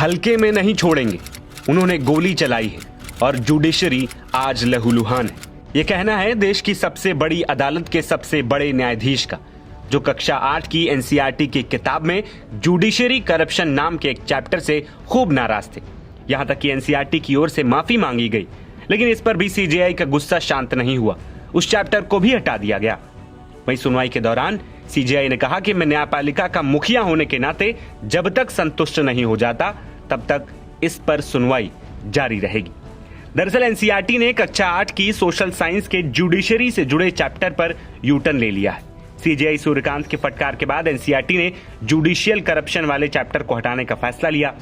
हल्के में नहीं छोड़ेंगे, उन्होंने गोली चलाई है और जुडिशरी आज लहूलुहान है। ये कहना है देश की सबसे बड़ी अदालत के सबसे बड़े न्यायाधीश का, जो कक्षा 8 की एनसीईआरटी की किताब में जुडिशरी करप्शन नाम के एक चैप्टर से खूब नाराज थे। यहां तक कि एनसीईआरटी की ओर से माफी मांगी गई, लेकिन इस पर भी सीजेआई का गुस्सा शांत नहीं हुआ। उस चैप्टर को भी हटा दिया गया। वहीं सुनवाई के दौरान सीजेआई ने कहा कि मैं न्यायपालिका का मुखिया होने के नाते जब तक संतुष्ट नहीं हो जाता तब तक इस पर सुनवाई जारी रहेगी। दरअसल एनसीईआरटी ने कक्षा 8 की सोशल साइंस के जुडिशरी से जुड़े चैप्टर पर यूटर्न ले लिया है। सीजेआई सूर्यकांत के फटकार के बाद एनसीईआरटी ने जुडिशियल करप्शन वाले चैप्टर को हटाने का फैसला लिया।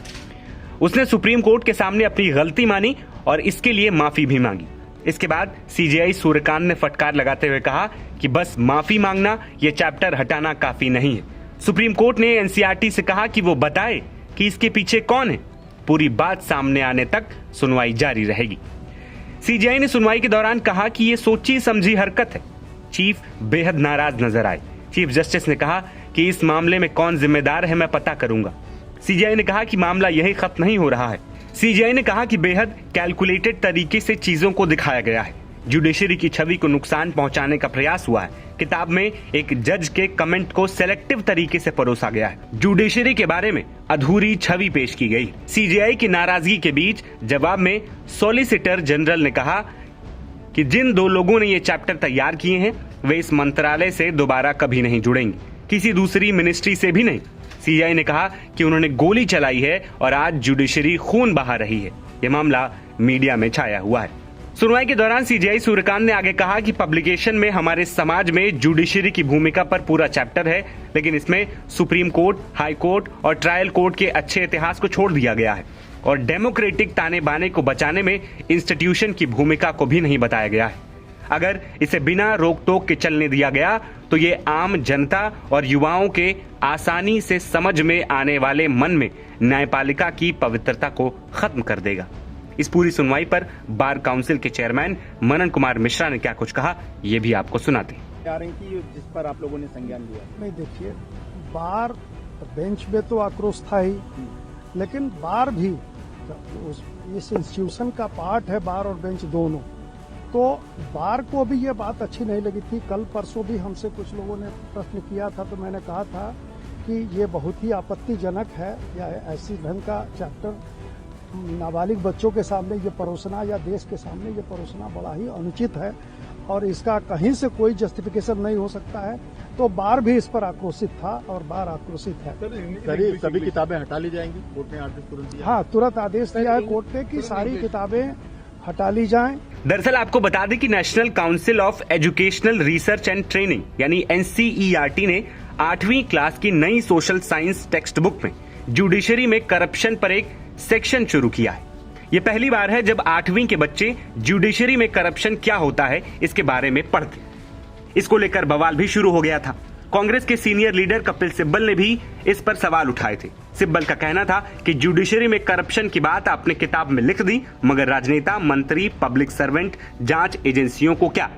उसने सुप्रीम कोर्ट के सामने अपनी गलती मानी और इसके लिए माफी भी मांगी। इसके बाद सीजेआई सूर्यकांत ने फटकार लगाते हुए कहा कि बस माफी मांगना, यह चैप्टर हटाना काफी नहीं है। सुप्रीम कोर्ट ने एनसीईआरटी से कहा कि वो बताए कि इसके पीछे कौन है। पूरी बात सामने आने तक सुनवाई जारी रहेगी। सीजेआई ने सुनवाई के दौरान कहा कि यह सोची समझी हरकत है। चीफ बेहद नाराज नजर आए। चीफ जस्टिस ने कहा कि इस मामले में कौन जिम्मेदार है मैं पता करूंगा। सीजेआई ने कहा कि मामला यही खत्म नहीं हो रहा है। सीजेआई ने कहा कि बेहद कैलकुलेटेड तरीके से चीजों को दिखाया गया है। जुडिशरी की छवि को नुकसान पहुंचाने का प्रयास हुआ है। किताब में एक जज के कमेंट को सेलेक्टिव तरीके से परोसा गया है। जुडिशरी के बारे में अधूरी छवि पेश की गई। सीजेआई की नाराजगी के बीच जवाब में सॉलिसिटर जनरल ने कहा कि जिन 2 लोगों ने ये चैप्टर तैयार किए हैं वे इस मंत्रालय से दोबारा कभी नहीं जुड़ेंगे, किसी दूसरी मिनिस्ट्री से भी नहीं। सीजेआई ने कहा कि उन्होंने गोली चलाई है और आज जुडिशरी खून बहा रही है। यह मामला मीडिया में छाया हुआ है। सुनवाई के दौरान सीजेआई सूर्यकांत ने आगे कहा कि पब्लिकेशन में हमारे समाज में जुडिशरी की भूमिका पर पूरा चैप्टर है, लेकिन इसमें सुप्रीम कोर्ट, हाई कोर्ट और ट्रायल कोर्ट के अच्छे इतिहास को छोड़ दिया गया है और डेमोक्रेटिक ताने बाने को बचाने में इंस्टीट्यूशन की भूमिका को भी नहीं बताया गया है। अगर इसे बिना रोक टोक के चलने दिया गया तो ये आम जनता और युवाओं के आसानी से समझ में आने वाले मन में न्यायपालिका की पवित्रता को खत्म कर देगा। इस पूरी सुनवाई पर बार काउंसिल के चेयरमैन मनन कुमार मिश्रा ने क्या कुछ कहा, ये भी आपको सुनाते हैं। जिस पर आप लोगों ने संज्ञान लिया, नहीं देखिए, बार बेंच में तो आक्रोश था ही, लेकिन बार भी इस इंस्टीट्यूशन का पार्ट है, बार और बेंच दोनों। तो बार को भी ये बात अच्छी नहीं लगी थी। कल परसों भी हमसे कुछ लोगों ने प्रश्न किया था, तो मैंने कहा था कि ये बहुत ही आपत्तिजनक है या ऐसी ढंग का चैप्टर नाबालिग बच्चों के सामने ये परोसना या देश के सामने ये परोसना बड़ा ही अनुचित है और इसका कहीं से कोई जस्टिफिकेशन नहीं हो सकता है। तो बार भी इस पर आक्रोशित था और बार आक्रोशित है। सभी किताबें हटा ली जाएंगी, कोर्ट ने आदेश तुरंत दिया। हाँ, तुरंत आदेश दिया है कोर्ट ने कि सारी किताबें हटा ली जाएं। दरअसल आपको बता दें कि national council of educational research and training यानी एनसीईआरटी ने 8वीं क्लास की नई सोशल साइंस टेक्स्ट बुक में जुडिशरी में करप्शन पर एक सेक्शन शुरू किया है। यह पहली बार है जब 8वीं के बच्चे जुडिशरी में करप्शन क्या होता है इसके बारे में पढ़ते। इसको लेकर बवाल भी शुरू हो गया था। कांग्रेस के सीनियर लीडर कपिल सिब्बल ने भी इस पर सवाल उठाए थे। सिब्बल का कहना था कि जुडिशरी में करप्शन की बात आपने किताब में लिख दी, मगर राजनेता, मंत्री, पब्लिक सर्वेंट, जांच एजेंसियों को क्या?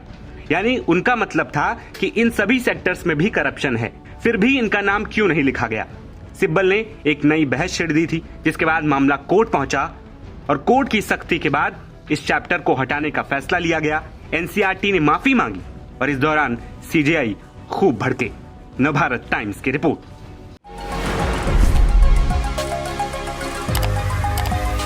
यानी उनका मतलब था कि इन सभी सेक्टर्स में भी करप्शन है, फिर भी इनका नाम क्यों नहीं लिखा गया? सिब्बल ने एक नई बहस छेड़ दी थी, जिसके बाद मामला कोर्ट पहुंचा और कोर्ट की सख्ती के बाद इस चैप्टर को हटाने का फैसला लिया गया। एनसीईआरटी ने माफी मांगी और इस दौरान सीजेआई खूब भड़के। नवभारत टाइम्स की रिपोर्ट।